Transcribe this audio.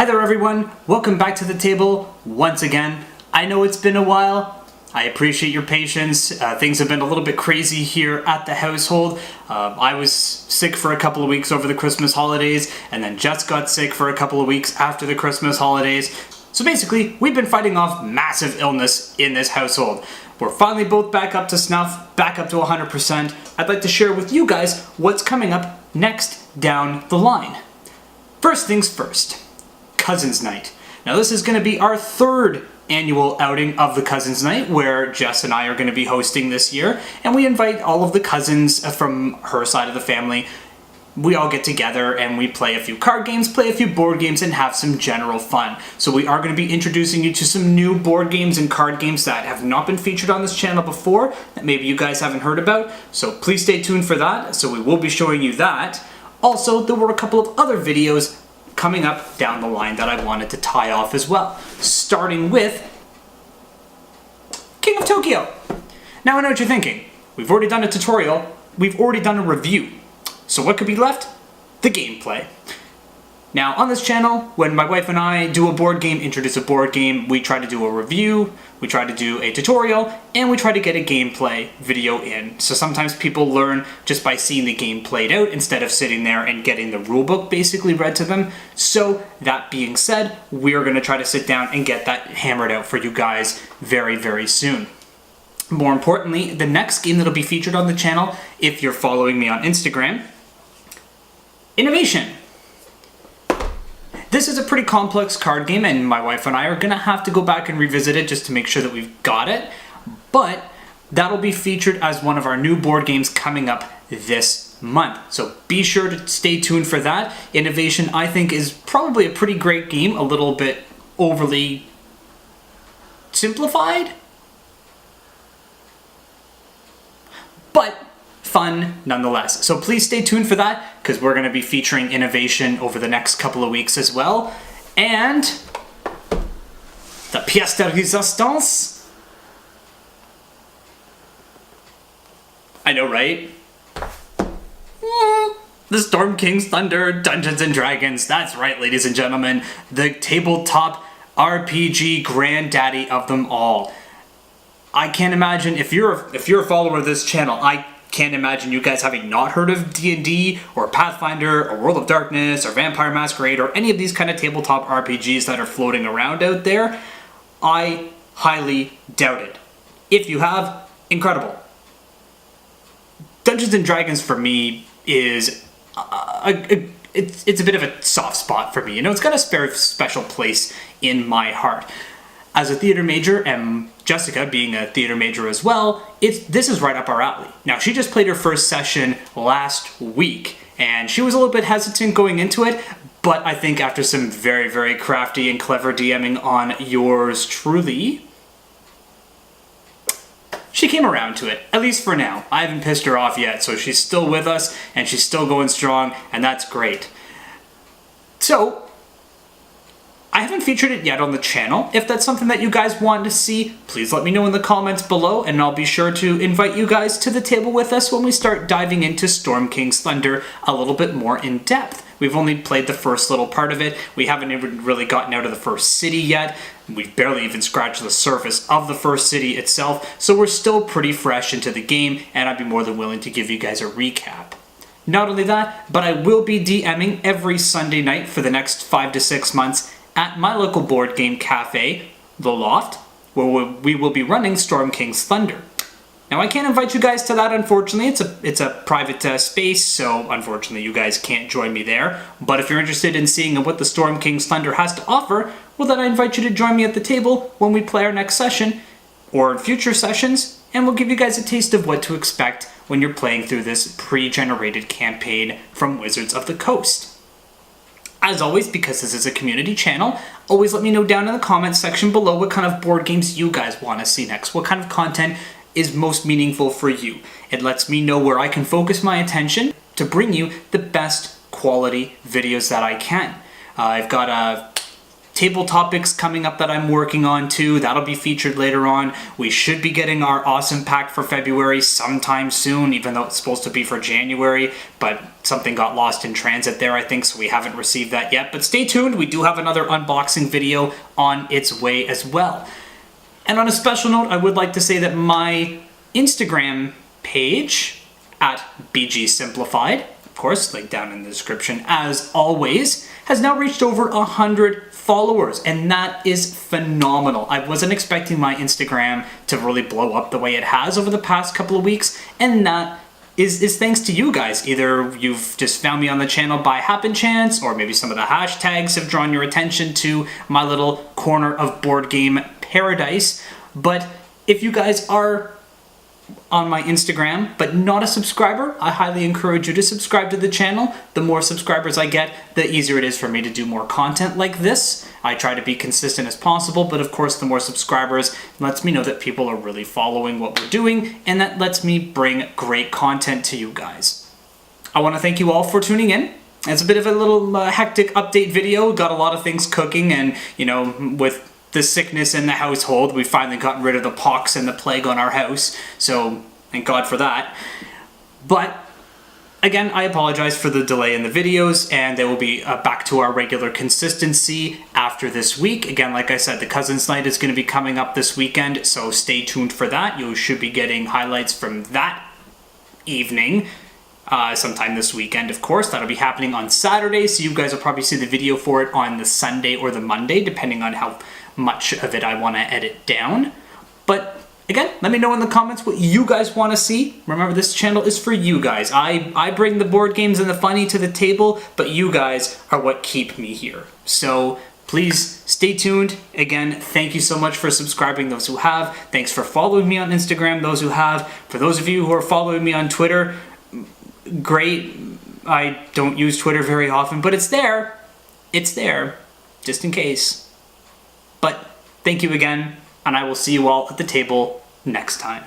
Hi there everyone, welcome back to the table once again. I know it's been a while, I appreciate your patience. Things have been a little bit crazy here at the household. I was sick for a couple of weeks over the Christmas holidays, and then Jess got sick for a couple of weeks after the Christmas holidays. So basically, we've been fighting off massive illness in this household. We're finally both back up to snuff, back up to 100%. I'd like to share with you guys what's coming up next down the line. First things first. Cousins Night. Now this is going to be our third annual outing of the Cousins Night, where Jess and I are going to be hosting this year, and we invite all of the cousins from her side of the family. We all get together and we play a few card games, play a few board games, and have some general fun. So we are going to be introducing you to some new board games and card games that have not been featured on this channel before, that maybe you guys haven't heard about, so please stay tuned for that. So we will be showing you that. Also, there were a couple of other videos coming up down the line that I wanted to tie off as well, starting with King of Tokyo. Now I know what you're thinking. We've already done a tutorial, we've already done a review. So what could be left? The gameplay. Now on this channel, when my wife and I do a board game, introduce a board game, we try to do a review, we try to do a tutorial, and we try to get a gameplay video in. So sometimes people learn just by seeing the game played out instead of sitting there and getting the rulebook basically read to them. So that being said, we're going to try to sit down and get that hammered out for you guys very, very soon. More importantly, the next game that'll be featured on the channel, if you're following me on Instagram, Innovation. This is a pretty complex card game, and my wife and I are going to have to go back and revisit it just to make sure that we've got it, but that'll be featured as one of our new board games coming up this month. So be sure to stay tuned for that. Innovation, I think, is probably a pretty great game, a little bit overly simplified, but fun nonetheless. So please stay tuned for that, because we're going to be featuring Innovation over the next couple of weeks as well. And the pièce de résistance. I know, right? The Storm King's Thunder Dungeons and Dragons. That's right, ladies and gentlemen. The tabletop RPG granddaddy of them all. I can't imagine, if you're a follower of this channel, I can't imagine you guys having not heard of D&D or Pathfinder or World of Darkness or Vampire Masquerade or any of these kind of tabletop RPGs that are floating around out there. I highly doubt it. If you have, incredible. Dungeons and Dragons for me is it's a bit of a soft spot for me. You know, it's got a special place in my heart. As a theater major, and Jessica being a theater major as well, this is right up our alley. Now, she just played her first session last week, and she was a little bit hesitant going into it, but I think after some very, very crafty and clever DMing on yours truly, she came around to it, at least for now. I haven't pissed her off yet, so she's still with us, and she's still going strong, and that's great. So, I haven't featured it yet on the channel. If that's something that you guys want to see, please let me know in the comments below, and I'll be sure to invite you guys to the table with us when we start diving into Storm King's Thunder a little bit more in depth. We've only played the first little part of it. We haven't even really gotten out of the first city yet. We've barely even scratched the surface of the first city itself, so we're still pretty fresh into the game, and I'd be more than willing to give you guys a recap. Not only that, but I will be DMing every Sunday night for the next 5 to 6 months at my local board game cafe, The Loft, where we will be running Storm King's Thunder. Now, I can't invite you guys to that, unfortunately. It's a private space, so unfortunately you guys can't join me there. But if you're interested in seeing what the Storm King's Thunder has to offer, well, then I invite you to join me at the table when we play our next session, or in future sessions, and we'll give you guys a taste of what to expect when you're playing through this pre-generated campaign from Wizards of the Coast. As always, because this is a community channel, always let me know down in the comments section below what kind of board games you guys want to see next. What kind of content is most meaningful for you. It lets me know where I can focus my attention to bring you the best quality videos that I can. I've got table topics coming up that I'm working on too. That'll be featured later on. We should be getting our awesome pack for February sometime soon, even though it's supposed to be for January, but something got lost in transit there, I think, so we haven't received that yet. But stay tuned, we do have another unboxing video on its way as well. And on a special note, I would like to say that my Instagram page at BG Simplified, of course, link down in the description as always, has now reached over 100 followers, and that is phenomenal. I wasn't expecting my Instagram to really blow up the way it has over the past couple of weeks, and that is thanks to you guys. Either you've just found me on the channel by happen chance, or maybe some of the hashtags have drawn your attention to my little corner of board game paradise. But if you guys are on my Instagram but not a subscriber, I highly encourage you to subscribe to the channel. The more subscribers I get, the easier it is for me to do more content like this. I try to be consistent as possible, but of course the more subscribers lets me know that people are really following what we're doing, and that lets me bring great content to you guys. I want to thank you all for tuning in. It's a bit of a little hectic update video. Got a lot of things cooking, and you know, with the sickness in the household, we finally gotten rid of the pox and the plague on our house, so thank God for that. But again, I apologize for the delay in the videos, and they will be back to our regular consistency after this week. Again, like I said, the Cousins Night is going to be coming up this weekend, so stay tuned for that. You should be getting highlights from that evening sometime this weekend, of course. That'll be happening on Saturday, so you guys will probably see the video for it on the Sunday or the Monday, depending on how much of it I want to edit down. But again, let me know in the comments what you guys want to see. Remember, this channel is for you guys. I bring the board games and the funny to the table, but you guys are what keep me here. So please stay tuned. Again, thank you so much for subscribing, those who have. Thanks for following me on Instagram, those who have. For those of you who are following me on Twitter, great. I don't use Twitter very often, but it's there. It's there, just in case. But thank you again, and I will see you all at the table next time.